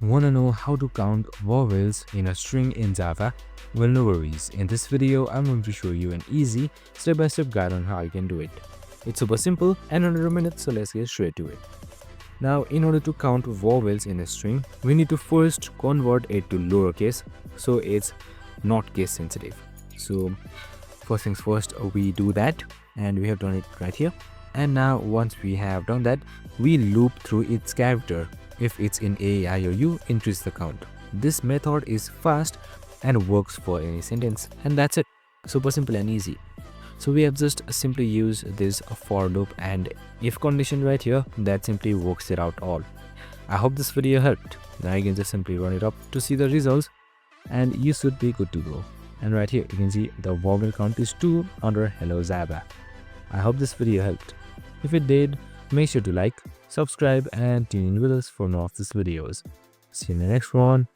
Wanna know how to count vowels in a string in Java? Well, no worries. In this video, I'm going to show you an easy step-by-step guide on how you can do it. It's super simple and under a minute, so let's get straight to it. Now, in order to count vowels in a string, we need to first convert it to lowercase, so it's not case sensitive. So first things first, we do that, and we have done it right here. And now once we have done that, we loop through its character. If it's in A, I or U, increase the count. This method is fast and works for any sentence, and that's it. Super simple and easy. So we have just simply used this for loop and if condition right here, that simply works it out all. I hope this video helped. Now you can just simply run it up to see the results and you should be good to go. And right here you can see the vowel count is 2 under Hello Java. I hope this video helped. If it did, make sure to like, subscribe and tune in with us for more of these videos. See you in the next one.